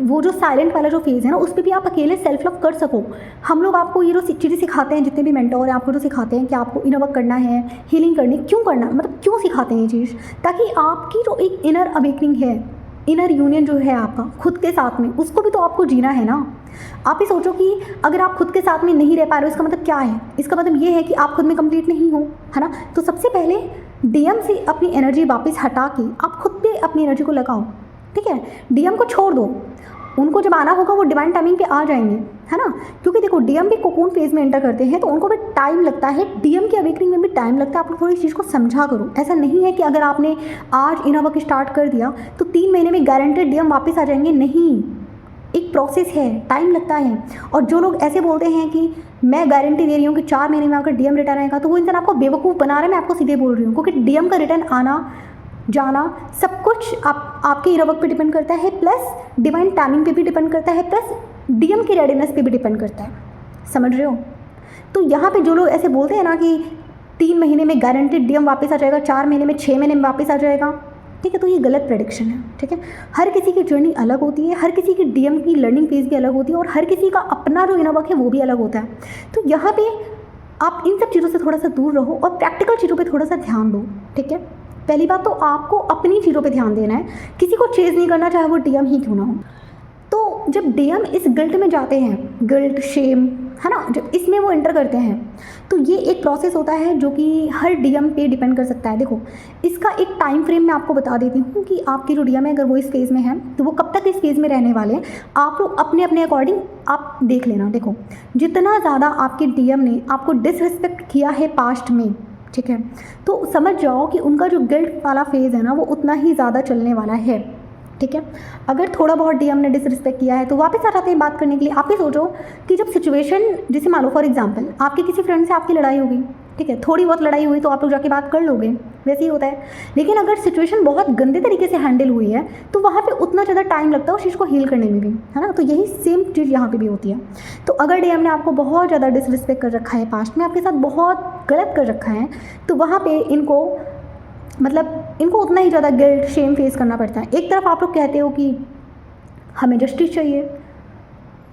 वो जो साइलेंट वाला जो फेज़ है ना उस पर भी आप अकेले सेल्फ लव कर सको। हम लोग आपको ये जो चीज़ें सिखाते हैं, जितने भी मेंटोर हैं आपको जो सिखाते हैं कि आपको इनर वर्क करना है, हीलिंग करनी, क्यों करना, मतलब क्यों सिखाते हैं ये चीज़, ताकि आपकी जो एक इनर अवेकनिंग है, इनर यूनियन जो है आपका खुद के साथ में, उसको भी तो आपको जीना है ना। आप ही सोचो कि अगर आप खुद के साथ में नहीं रह पा रहे हो, इसका मतलब क्या है, इसका मतलब ये है कि आप खुद में कंप्लीट नहीं हो, है ना। तो सबसे पहले डीएम से अपनी एनर्जी वापस हटा के आप खुद पे अपनी एनर्जी को लगाओ। ठीक है, डीएम को छोड़ दो, उनको जब आना होगा वो डिवाइन टाइमिंग पे आ जाएंगे, है ना। क्योंकि देखो डीएम भी कोकून फेज में एंटर करते हैं तो उनको भी टाइम लगता है, डीएम की अवेकनिंग में भी टाइम लगता है। आप लोग थोड़ी इस चीज़ को समझा करो। ऐसा नहीं है कि अगर आपने आज इनर वर्क स्टार्ट कर दिया तो 3 महीने में गारंटेड डीएम वापस आ जाएंगे, नहीं, एक प्रोसेस है, टाइम लगता है। और जो लोग ऐसे बोलते हैं कि मैं गारंटी दे रही हूँ कि 4 महीने में अगर डीएम रिटर्न आएगा, तो वो इंसान आपको बेवकूफ़ बना रहा है। मैं आपको सीधे बोल रही हूँ, क्योंकि डीएम का रिटर्न आना जाना, सब कुछ आपके इनर वर्क पे डिपेंड करता है, प्लस डिवाइन टाइमिंग पे भी डिपेंड करता है, प्लस डीएम की रेडीनेस पे भी डिपेंड करता है। समझ रहे हो? तो यहाँ पे जो लोग ऐसे बोलते हैं ना कि 3 महीने में गारंटेड डीएम वापस आ जाएगा, 4 महीने में, 6 महीने में वापस आ जाएगा, ठीक है, तो ये गलत प्रेडिक्शन है। ठीक है, हर किसी की जर्नी अलग होती है, हर किसी की डीएम की लर्निंग फेज भी अलग होती है, और हर किसी का अपना जो इनर वर्क है वो भी अलग होता है। तो यहाँ पे आप इन सब चीज़ों से थोड़ा सा दूर रहो और प्रैक्टिकल चीज़ों पे थोड़ा सा ध्यान दो। ठीक है, पहली बात तो आपको अपनी चीज़ों पे ध्यान देना है, किसी को चेज़ नहीं करना, चाहे वो डीएम ही क्यों ना हो। तो जब डीएम इस गिल्ट में जाते हैं, गिल्ट, शेम, है ना, जब इसमें वो एंटर करते हैं, तो ये एक प्रोसेस होता है जो कि हर डीएम पे डिपेंड कर सकता है। देखो, इसका एक टाइम फ्रेम मैं आपको बता देती हूँ कि आपकी जो डीएम है, अगर वो इस फेज़ में है तो वो कब तक इस फेज़ में रहने वाले हैं। आप लोग अपने अपने अकॉर्डिंग आप देख लेना। देखो, जितना ज़्यादा आपके डीएम ने आपको डिसरिस्पेक्ट किया है पास्ट में, ठीक है, तो समझ जाओ कि उनका जो गिल्ट वाला फेज़ है ना, वो उतना ही ज़्यादा चलने वाला है। ठीक है, अगर थोड़ा बहुत डीएम ने डिसरिस्पेक्ट किया है तो वापस आ जाते हैं बात करने के लिए। आप ही सोचो कि जब सिचुएशन, जैसे मान लो फॉर एग्जांपल आपके किसी फ्रेंड से आपकी लड़ाई होगी, ठीक है, थोड़ी बहुत लड़ाई हुई तो आप लोग जाके बात कर लोगे, वैसे ही होता है। लेकिन अगर सिचुएशन बहुत गंदे तरीके से हैंडल हुई है तो वहाँ पे उतना ज़्यादा टाइम लगता है उस चीज़ को हील करने में भी, है ना। तो यही सेम चीज़ यहाँ पे भी होती है। तो अगर डीएम ने आपको बहुत ज़्यादा डिसरिस्पेक्ट कर रखा है, पास्ट में आपके साथ बहुत गलत कर रखा है, तो वहाँ पर इनको उतना ही ज़्यादा गिल्ट, शेम फेस करना पड़ता है। एक तरफ आप लोग कहते हो कि हमें जस्टिस चाहिए,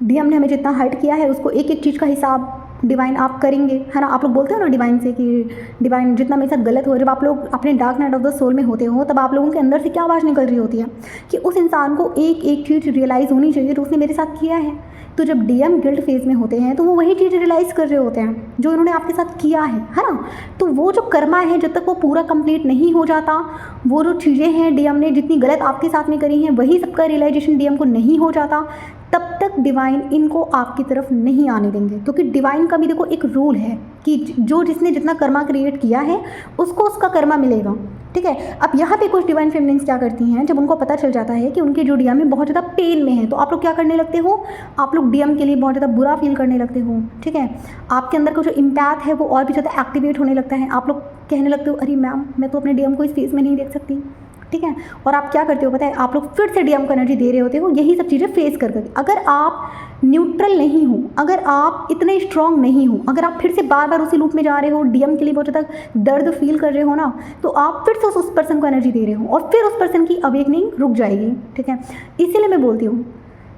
डीएम ने हमें जितना हर्ट किया है उसको एक एक चीज़ का हिसाब डिवाइन आप करेंगे, है ना। आप लोग बोलते हो ना डिवाइन से कि डिवाइन जितना मेरे साथ गलत हो, जब आप लोग अपने dark night of the soul में होते हो तब आप लोगों के अंदर से क्या आवाज़ निकल रही होती है कि उस इंसान को एक एक चीज़ रियलाइज़ होनी चाहिए जो उसने मेरे साथ किया है। तो जब डीएम गिल्ट फेज में होते हैं तो वो वही चीज़ रियलाइज़ कर रहे होते हैं जो इन्होंने आपके साथ किया है ना। तो वो जो कर्मा है, जब तक वो पूरा कंप्लीट नहीं हो जाता, वो जो चीज़ें हैं डीएम ने जितनी गलत आपके साथ में करी हैं, वही सबका रियलाइजेशन डीएम को नहीं हो जाता, तब तक डिवाइन इनको आपकी तरफ नहीं आने देंगे। क्योंकि डिवाइन का भी देखो एक रूल है कि जिसने जितना कर्मा क्रिएट किया है उसको उसका कर्मा मिलेगा। ठीक है, अब यहाँ पे कुछ डिवाइन फेमिनिन्स क्या करती हैं, जब उनको पता चल जाता है कि उनके जो डीएम में बहुत ज़्यादा पेन में है, तो आप लोग क्या करने लगते हो, आप लोग डीएम के लिए बहुत ज़्यादा बुरा फील करने लगते हो। ठीक है, आपके अंदर का जो इम्पैथ है वो और भी ज़्यादा एक्टिवेट होने लगता है। आप लोग कहने लगते हो अरे मैम, मैं तो अपने डीएम को इस फेज में नहीं देख सकती। ठीक है, और आप क्या करते हो पता है, आप लोग फिर से डीएम को एनर्जी दे रहे होते हो, यही सब चीज़ें फेस कर करके। अगर आप न्यूट्रल नहीं हो, अगर आप इतने स्ट्रांग नहीं हो, अगर आप फिर से बार बार उसी लूप में जा रहे हो, डीएम के लिए बहुत ज़्यादा दर्द फील कर रहे हो ना, तो आप फिर से उस पर्सन को एनर्जी दे रहे हो और फिर उस पर्सन की अवेकनिंग रुक जाएगी। ठीक है, इसीलिए मैं बोलती हूँ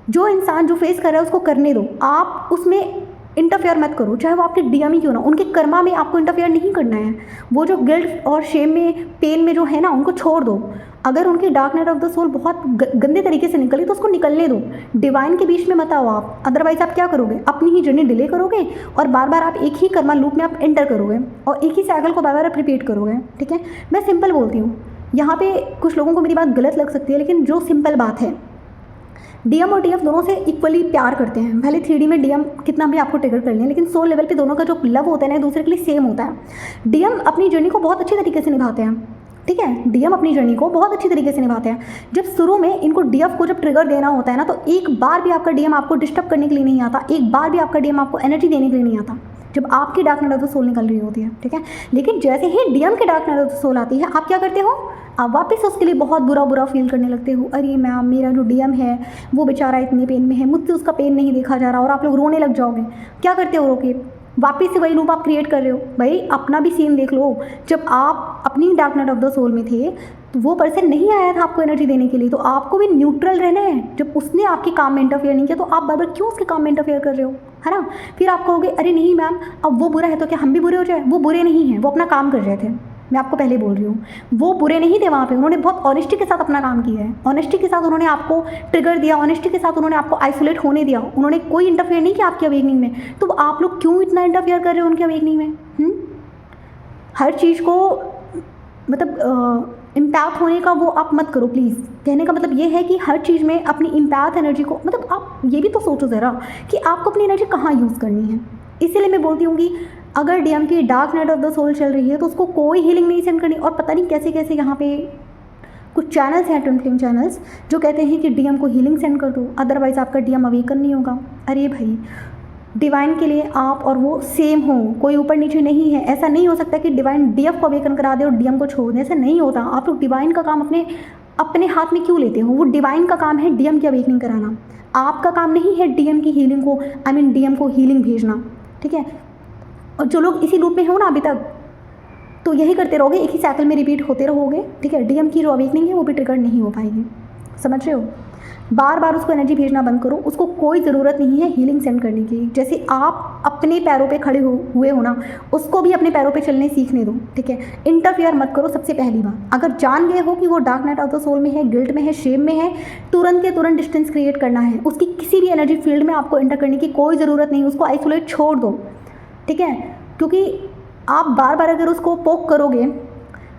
जो इंसान जो फेस कर रहा है उसको करने दो, आप उसमें इंटरफेयर मत करो, चाहे वो आपके डीएम ही क्यों ना। उनके कर्मा में आपको इंटरफेयर नहीं करना है। वो जो गिल्ट और शेम में, पेन में जो है ना, उनको छोड़ दो। अगर उनकी dark night of the soul बहुत गंदे तरीके से निकली तो उसको निकलने दो, डिवाइन के बीच में मत आओ आप। अदरवाइज आप क्या करोगे, अपनी ही जर्नी डिले करोगे और बार बार आप एक ही कर्मा लूप में आप एंटर करोगे और एक ही साइकिल को बार बार आप रिपीट करोगे। ठीक है, मैं सिंपल बोलती हूँ, यहाँ पे कुछ लोगों को मेरी बात गलत लग सकती है, लेकिन जो सिंपल बात है, डीएम और डीएफ दोनों से इक्वली प्यार करते हैं। भले 3D में डीएम कितना भी आपको ट्रिगर कर लें, लेकिन सोल लेवल पे दोनों का जो लव होता है ना, एक दूसरे के लिए सेम होता है। डीएम अपनी जर्नी को बहुत अच्छी तरीके से निभाते हैं। ठीक है, डीएम अपनी जर्नी को बहुत अच्छी तरीके से निभाते हैं। जब शुरू में इनको डीएफ को जब ट्रिगर देना होता है ना, तो एक बार भी आपका डीएम आपको डिस्टर्ब करने के लिए नहीं आता, एक बार भी आपका डीएम आपको एनर्जी देने के लिए नहीं आता, जब आपकी dark night of the soul निकल रही होती है। ठीक है, लेकिन जैसे ही डीएम की dark night of the soul आती है, आप क्या करते हो, आप वापस उसके लिए बहुत बुरा फील करने लगते हो। अरे मैम, मेरा जो डीएम है वो बेचारा इतने पेन में है, मुझसे उसका पेन नहीं देखा जा रहा, और आप लोग रोने लग जाओगे। क्या करते हो, रोके वापस से वही लूप आप क्रिएट कर रहे हो। भाई अपना भी सीन देख लो, जब आप अपनी dark night of the soul में थे तो वो पर्सन नहीं आया था आपको एनर्जी देने के लिए, तो आपको भी न्यूट्रल रहना है। जब उसने आपकी काम में इंटरफेयर नहीं किया तो आप बार बार क्यों उसके काम में इंटरफेयर कर रहे हो, है ना। फिर आप कहोगे अरे नहीं मैम, अब वो बुरा है तो क्या हम भी बुरे हो जाए। वो बुरे नहीं हैं, वो अपना काम कर रहे थे। मैं आपको पहले बोल रही हूँ, वो बुरे नहीं थे वहाँ पे, उन्होंने बहुत ऑनेस्टी के साथ अपना काम किया है। ऑनेस्टी के साथ उन्होंने आपको ट्रिगर दिया, ऑनेस्टी के साथ उन्होंने आपको आइसोलेट होने दिया, उन्होंने कोई इंटरफेयर नहीं किया आपकी अवेकनिंग में। तो आप लोग क्यों इतना इंटरफेयर कर रहे हो उनकी अवेकनिंग में। हर चीज़ को मतलब इम्पैक्ट होने का वो आप मत करो प्लीज़। कहने का मतलब ये है कि हर चीज़ में अपनी इम्पैक्ट एनर्जी को, मतलब आप ये भी तो सोचो ज़रा कि आपको अपनी एनर्जी कहाँ यूज़ करनी है। इसीलिए मैं बोलती हूँ कि अगर डीएम की dark night of the soul चल रही है तो उसको कोई हीलिंग नहीं सेंड करनी। और पता नहीं कैसे कैसे यहाँ पे कुछ चैनल्स हैं, ट्विन फ्लेम चैनल्स, जो कहते हैं कि डीएम को हीलिंग सेंड कर दो, अदरवाइज़ आपका डीएम अवेकन नहीं होगा। अरे भाई, डिवाइन के लिए आप और वो सेम हो, कोई ऊपर नीचे नहीं है। ऐसा नहीं हो सकता कि डिवाइन डीएफ को अवेकन करा दे और डीएम को छोड़ दे, ऐसा नहीं होता। आप लोग डिवाइन का काम अपने हाथ में क्यों लेते हो? वो डिवाइन का काम है डीएम की अवेकनिंग कराना, आपका काम नहीं है डीएम की हीलिंग को, डीएम को हीलिंग भेजना, ठीक है। और जो लोग इसी लूप में हो ना अभी तक, तो यही करते रहोगे, एक ही साइकिल में रिपीट होते रहोगे, ठीक है। डीएम की जो अवेकनिंग है वो भी ट्रिगर नहीं हो पाएगी, समझ रहे हो। बार बार उसको एनर्जी भेजना बंद करो, उसको कोई ज़रूरत नहीं है हीलिंग सेंड करने की। जैसे आप अपने पैरों पे खड़े हुए हो ना, उसको भी अपने पैरों पे चलने सीखने दो, ठीक है। इंटरफेयर मत करो, सबसे पहली बात। अगर जान गए हो कि वो dark night of the soul में है, गिल्ट में है, शेम में है, तुरंत के तुरंत डिस्टेंस क्रिएट करना है। उसकी किसी भी एनर्जी फील्ड में आपको एंटर करने की कोई ज़रूरत नहीं, उसको आइसोलेट छोड़ दो, ठीक है। क्योंकि आप बार बार अगर उसको पोक करोगे,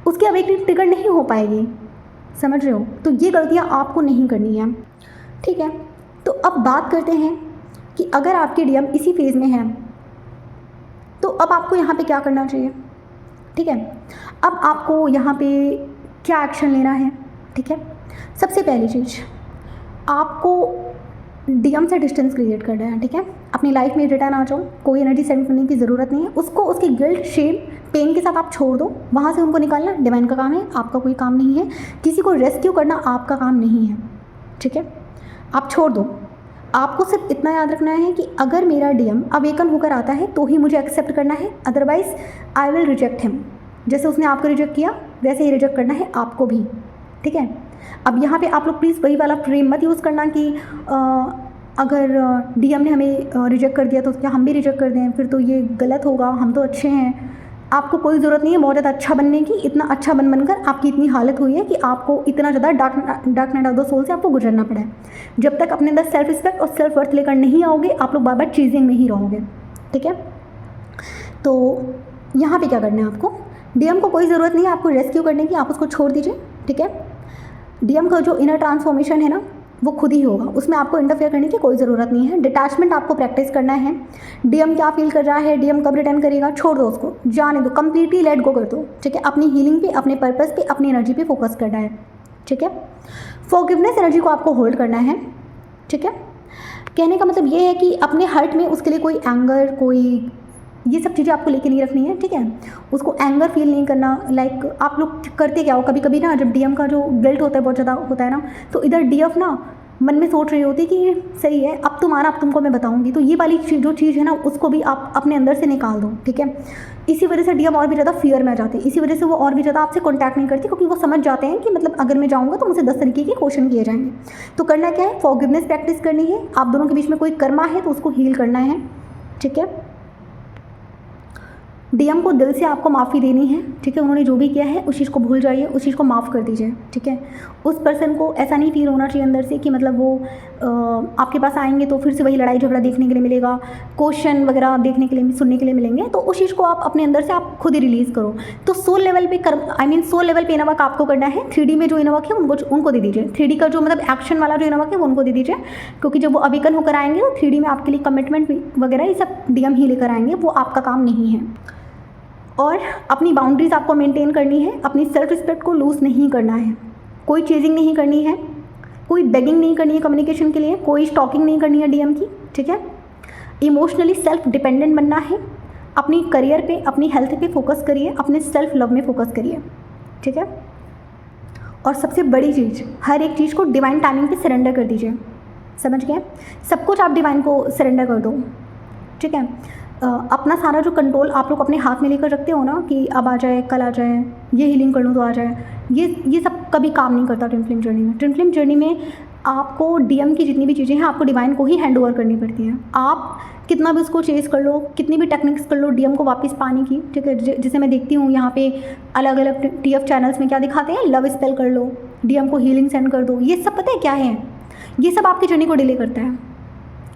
उसकी अवेकनिंग ट्रिगर नहीं हो पाएगी, समझ रहे हो। तो ये गलतियाँ आपको नहीं करनी है, ठीक है। तो अब बात करते हैं कि अगर आपके डीएम इसी फेज़ में है तो अब आपको यहाँ पे क्या करना चाहिए, ठीक है। अब आपको यहाँ पे क्या एक्शन लेना है, ठीक है। सबसे पहली चीज़, आपको डीएम से डिस्टेंस क्रिएट करना है, ठीक है। अपनी लाइफ में रिटर्न आ जाओ, कोई एनर्जी सेंड करने की ज़रूरत नहीं है। उसको उसकी गिल्ट, शेम, पेन के साथ आप छोड़ दो, वहाँ से उनको निकालना डिवाइन का काम है, आपका कोई काम नहीं है। किसी को रेस्क्यू करना आपका काम नहीं है, ठीक है। आप छोड़ दो। आपको सिर्फ इतना याद रखना है कि अगर मेरा डीएम अवेकन होकर आता है तो ही मुझे एक्सेप्ट करना है, otherwise I will reject him. जैसे उसने आपको रिजेक्ट किया वैसे ही रिजेक्ट करना है आपको भी, ठीक है। अब यहाँ पे आप लोग प्लीज़ वही वाला फ्रेम मत यूज़ करना कि अगर डीएम ने हमें रिजेक्ट कर दिया तो क्या हम भी रिजेक्ट कर दें, फिर तो ये गलत होगा, हम तो अच्छे हैं। आपको कोई ज़रूरत नहीं है बहुत ज़्यादा अच्छा बनने की। इतना अच्छा बनकर आपकी इतनी हालत हुई है कि आपको इतना ज़्यादा dark night of the soul से आपको गुजरना पड़ा है। जब तक अपने अंदर सेल्फ रिस्पेक्ट और सेल्फ वर्थ लेकर नहीं आओगे, आप लोग बार बार चीजिंग में ही रहोगे, ठीक है। तो यहाँ पे क्या करना है आपको, डीएम को कोई ज़रूरत नहीं है आपको रेस्क्यू करने की, आप उसको छोड़ दीजिए, ठीक है। डीएम का जो इनर ट्रांसफॉर्मेशन है ना वो खुद ही होगा, उसमें आपको इंटरफेयर करने की कोई ज़रूरत नहीं है। डिटैचमेंट आपको प्रैक्टिस करना है। डीएम क्या फील कर रहा है, डीएम कब रिटर्न करेगा, छोड़ दो, उसको जाने दो, कंप्लीटली लेट गो कर दो, ठीक है। अपनी हीलिंग पे, अपने पर्पस पे, अपनी एनर्जी पे फोकस करना है, ठीक है। फॉरगिवनेस एनर्जी को आपको होल्ड करना है, ठीक है। कहने का मतलब ये है कि अपने हर्ट में उसके लिए कोई एंगर, कोई ये सब चीज़ें आपको लेके नहीं रखनी है, ठीक है। उसको एंगर फील नहीं करना। लाइक आप लोग करते क्या हो, कभी कभी ना जब डीएम का जो गिल्ट होता है बहुत ज़्यादा होता है ना, तो इधर डीएफ ना मन में सोच रही होती कि सही है, अब तुम आना, अब तुमको मैं बताऊंगी। तो ये वाली जो चीज़ है ना उसको भी आप अपने अंदर से निकाल दो, ठीक है। इसी वजह से डीएम और भी ज़्यादा फियर में आ जाते हैं, इसी वजह से वो और भी ज़्यादा आपसे कॉन्टैक्ट नहीं करती, क्योंकि वो समझ जाते हैं कि मतलब अगर मैं जाऊँगा तो मुझे 10 तरीके के क्वेश्चन किए जाएंगे। तो करना क्या है, फॉरगिवनेस प्रैक्टिस करनी है। आप दोनों के बीच में कोई कर्मा है तो उसको हील करना है, ठीक है। डीएम को दिल से आपको माफ़ी देनी है, ठीक है। उन्होंने जो भी किया है उस चीज़ को भूल जाइए, उस चीज़ को माफ़ कर दीजिए, ठीक है। उस पर्सन को ऐसा नहीं फील होना चाहिए अंदर से कि मतलब वो आपके पास आएंगे तो फिर से वही लड़ाई झगड़ा देखने के लिए मिलेगा, क्वेश्चन वगैरह देखने के लिए, सुनने के लिए मिलेंगे। तो उस चीज़ को आप अपने अंदर से आप खुद ही रिलीज़ करो। तो सोल लेवल पे सोल लेवल पे इनवर्क आपको करना है। 3D में जो इनवर्क है उनको दे दीजिए। 3D का जो मतलब एक्शन वाला जो इनवर्क है वो उनको दे दीजिए, क्योंकि जब वो अवेकन होकर आएंगे तो 3D में आपके लिए कमिटमेंट वगैरह ये सब डीएम ही लेकर आएंगे, वो आपका काम नहीं है। और अपनी बाउंड्रीज़ आपको मेंटेन करनी है, अपनी सेल्फ रिस्पेक्ट को लूज़ नहीं करना है, कोई चेजिंग नहीं करनी है, कोई बेगिंग नहीं करनी है कम्युनिकेशन के लिए, कोई स्टॉकिंग नहीं करनी है डीएम की, ठीक है। इमोशनली सेल्फ डिपेंडेंट बनना है। अपनी करियर पे, अपनी हेल्थ पे फोकस करिए, अपने सेल्फ लव में फोकस करिए, ठीक है। और सबसे बड़ी चीज़, हर एक चीज़ को डिवाइन टाइमिंग पे सरेंडर कर दीजिए, समझ गए। सब कुछ आप डिवाइन को सरेंडर कर दो, ठीक है। अपना सारा जो कंट्रोल आप लोग अपने हाथ में लेकर रखते हो ना कि अब आ जाए, कल आ जाए, ये हीलिंग कर लूँ तो आ जाए, ये सब कभी काम नहीं करता ट्विन फ्लेम जर्नी में। ट्विन फ्लेम जर्नी में आपको डीएम की जितनी भी चीज़ें हैं आपको डिवाइन को ही हैंड ओवर करनी पड़ती हैं। आप कितना भी उसको चेस कर लो, कितनी भी टेक्निक्स कर लो डीएम को वापस पाने की, ठीक है। जैसे मैं देखती हूँ यहाँ पे अलग अलग टीएफ चैनल्स में क्या दिखाते हैं, लव स्पेल कर लो, डीएम को हीलिंग सेंड कर दो। ये सब पता है क्या है, ये सब आपकी जर्नी को डिले करता है,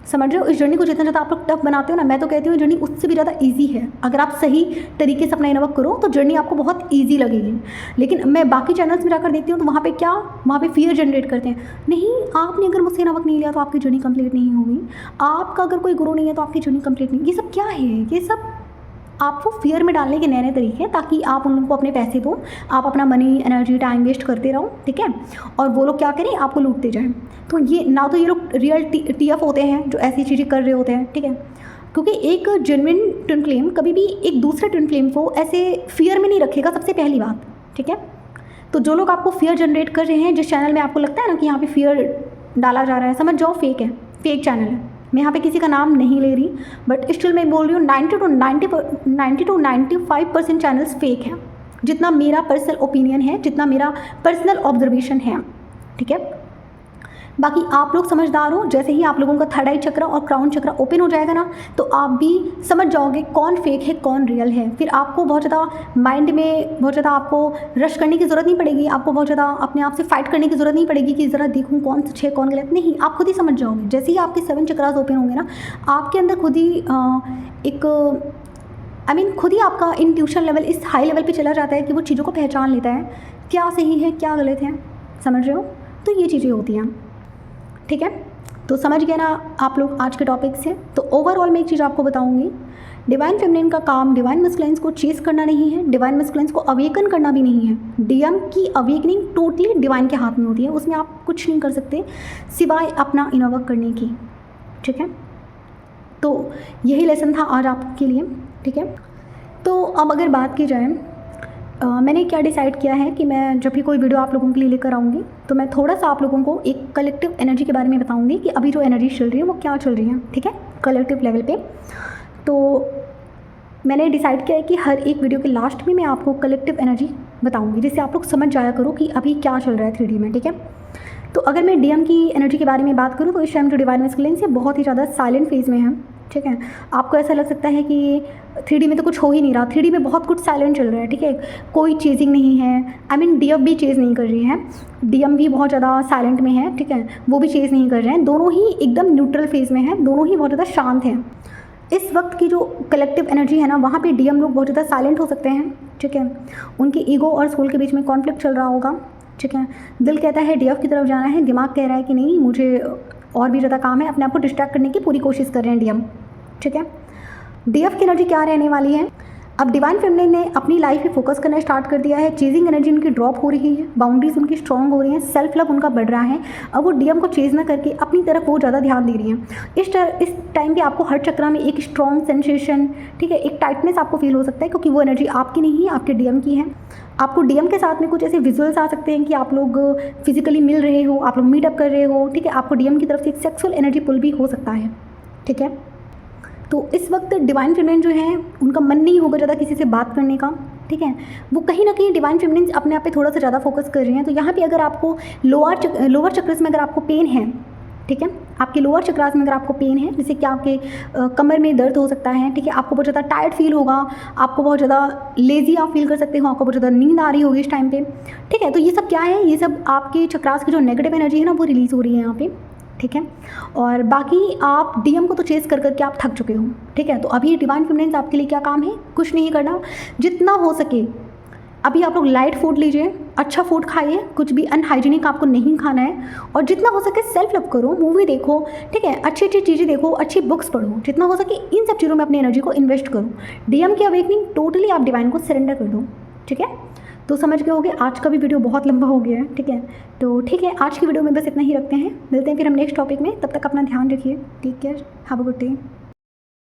समझ रहे हो। इस जर्नी को जितना ज़्यादा आप लोग टफ बनाते हो ना, मैं तो कहती हूँ जर्नी उससे भी ज़्यादा इजी है। अगर आप सही तरीके से अपना इनवर्क करो तो जर्नी आपको बहुत इजी लगेगी। लेकिन मैं बाकी चैनल्स में जाकर देखती हूँ तो वहाँ पे फियर जनरेट करते हैं। नहीं, आपने अगर मुझसे इनवर्क नहीं लिया तो आपकी जर्नी कंप्लीट नहीं होगी, आपका अगर कोई गुरु नहीं है तो आपकी जर्नी कंप्लीट नहीं। ये सब क्या है, ये सब आपको फियर में डालने के नए नए तरीके हैं, ताकि आप उन लोगों को अपने पैसे दो, आप अपना मनी, एनर्जी, टाइम वेस्ट करते रहो, ठीक है। और वो लोग क्या करें, आपको लूटते जाएं। तो ये ना तो ये लोग रियल टीएफ होते हैं जो ऐसी चीज़ें कर रहे होते हैं, ठीक है। क्योंकि एक जेन्युइन ट्विन फ्लेम कभी भी एक दूसरे ट्विन फ्लेम को ऐसे फियर में नहीं रखेगा, सबसे पहली बात, ठीक है। तो जो लोग आपको फियर जनरेट कर रहे हैं, जिस चैनल में आपको लगता है ना कि यहाँ पे फियर डाला जा रहा है, समझ जाओ फेक है, फेक चैनल है। मैं यहाँ पे किसी का नाम नहीं ले रही, बट स्टिल मैं बोल रही हूँ 90 to 95% चैनल्स फेक हैं, जितना मेरा पर्सनल ओपिनियन है, जितना मेरा पर्सनल ऑब्जर्वेशन है, ठीक है। बाकी आप लोग समझदार हो, जैसे ही आप लोगों का थर्ड आई चक्र और क्राउन चक्र ओपन हो जाएगा ना, तो आप भी समझ जाओगे कौन फेक है कौन रियल है। फिर आपको बहुत ज़्यादा माइंड में बहुत ज़्यादा आपको रश करने की ज़रूरत नहीं पड़ेगी, आपको बहुत ज़्यादा अपने आप से फाइट करने की ज़रूरत नहीं पड़ेगी कि ज़रा देखूँ कौन सच है कौन गलत, नहीं, आप खुद ही समझ जाओगे। जैसे ही आपके 7 चक्रास ओपन होंगे ना, आपके अंदर खुद ही खुद ही आपका इंट्यूशन लेवल इस हाई लेवल पे चला जाता है कि वो चीज़ों को पहचान लेता है, क्या सही है क्या गलत है, समझ रहे हो। तो ये चीज़ें होती हैं, ठीक है। तो समझ गए ना आप लोग आज के टॉपिक से। तो ओवरऑल मैं एक चीज़ आपको बताऊंगी, डिवाइन फेमिनिन का काम डिवाइन मस्कुलिन्स को चेस करना नहीं है, डिवाइन मस्कुलिन्स को अवेकन करना भी नहीं है। डीएम की अवेकनिंग टोटली डिवाइन के हाथ में होती है, उसमें आप कुछ नहीं कर सकते सिवाय अपना इनर वर्क करने की, ठीक है। तो यही लेसन था आज आपके लिए, ठीक है। तो अब अगर बात की जाए, मैंने क्या डिसाइड किया है कि मैं जब भी कोई वीडियो आप लोगों के लिए लेकर आऊँगी तो मैं थोड़ा सा आप लोगों को एक कलेक्टिव एनर्जी के बारे में बताऊँगी कि अभी जो एनर्जी चल रही है वो क्या चल रही है, ठीक है, कलेक्टिव लेवल पे। तो मैंने डिसाइड किया है कि हर एक वीडियो के लास्ट में मैं आपको कलेक्टिव एनर्जी बताऊँगी, जिससे आप लोग समझ जाया करो कि अभी क्या चल रहा है 3D में, ठीक है। तो अगर मैं डीएम की एनर्जी के बारे में बात करूँ तो इस टाइम जो डिवाइन मस्कुलिन्स है बहुत ही ज़्यादा साइलेंट फेज़ में है, ठीक है। आपको ऐसा लग सकता है कि 3D में तो कुछ हो ही नहीं रहा, 3D में बहुत कुछ साइलेंट चल रहा है, ठीक है। कोई चेजिंग नहीं है, डीएम भी चेज़ नहीं कर रही है, डीएम भी बहुत ज़्यादा साइलेंट में है, ठीक है, वो भी चेज़ नहीं कर रहे हैं, दोनों ही एकदम न्यूट्रल फेज़ में है, दोनों ही बहुत ज़्यादा शांत हैं। इस वक्त की जो कलेक्टिव एनर्जी है ना, वहाँ पे डीएम लोग बहुत ज़्यादा साइलेंट हो सकते हैं, ठीक है। उनके ईगो और सोल के बीच में कॉन्फ्लिक्ट चल रहा होगा, ठीक है। दिल कहता है डीएफ की तरफ जाना है, दिमाग कह रहा है कि नहीं मुझे और भी ज़्यादा काम है, अपने आप को डिस्ट्रैक्ट करने की पूरी कोशिश कर रहे हैं डीएम, ठीक है। डीएफ की एनर्जी क्या रहने वाली है, अब डिवाइन फेमिनिन ने अपनी लाइफ पे फोकस करना स्टार्ट कर दिया है, चेजिंग एनर्जी उनकी ड्रॉप हो रही है, बाउंड्रीज उनकी स्ट्रॉन्ग हो रही हैं, सेल्फ लव उनका बढ़ रहा है। अब वो डीएम को चेज ना करके अपनी तरफ वो ज़्यादा ध्यान दे रही हैं। इस टाइम पे आपको हर चक्र में एक स्ट्रॉन्ग सेंसेशन, ठीक है, एक टाइटनेस आपको फील हो सकता है, क्योंकि वो एनर्जी आपकी नहीं है, आपके डीएम की है। आपको डीएम के साथ में कुछ ऐसे विजुअल्स आ सकते हैं कि आप लोग फिजिकली मिल रहे हो, आप लोग मीटअप कर रहे हो, ठीक है। आपको डीएम की तरफ से एक सेक्सुअल एनर्जी पुल भी हो सकता है, ठीक है। तो इस वक्त डिवाइन फेमिनिन जो है उनका मन नहीं होगा ज़्यादा किसी से बात करने का, ठीक है। वो कहीं ना कहीं डिवाइन फेमिनिन अपने आप पे थोड़ा सा ज़्यादा फोकस कर रही हैं। तो यहाँ पे अगर आपको लोअर चक्रस में अगर आपको पेन है, ठीक है, आपके लोअर चक्रास में अगर आपको पेन है, जैसे कि आपके कमर में दर्द हो सकता है, ठीक है, आपको बहुत ज़्यादा टायर्ड फील होगा, आपको बहुत ज़्यादा लेजी आप फील कर सकते हो, आपको बहुत ज़्यादा नींद आ रही होगी इस टाइम पे, ठीक है। तो ये सब क्या है, ये सब आपके चक्रास की जो नेगेटिव एनर्जी है ना वो रिलीज़ हो रही है यहाँ पे, ठीक है। और बाकी आप डीएम को तो चेस कर करके आप थक चुके हो, ठीक है। तो अभी डिवाइन फेमिनिन आपके लिए क्या काम है, कुछ नहीं करना, जितना हो सके अभी आप लोग लाइट फूड लीजिए, अच्छा फूड खाइए, कुछ भी अनहाइजीनिक आपको नहीं खाना है, और जितना हो सके सेल्फ लव करो, मूवी देखो, ठीक है, अच्छी अच्छी चीज़ें देखो, अच्छी बुक्स पढ़ो, जितना हो सके इन सब चीज़ों में अपनी एनर्जी को इन्वेस्ट करो। डीएम की अवेकनिंग टोटली आप डिवाइन को सरेंडर कर दो, ठीक है। तो समझ गए होगे, आज का भी वीडियो बहुत लंबा हो गया है, ठीक है। तो ठीक है, आज की वीडियो में बस इतना ही रखते हैं, मिलते हैं फिर हम नेक्स्ट टॉपिक में, तब तक अपना ध्यान रखिए, take care, have a good day.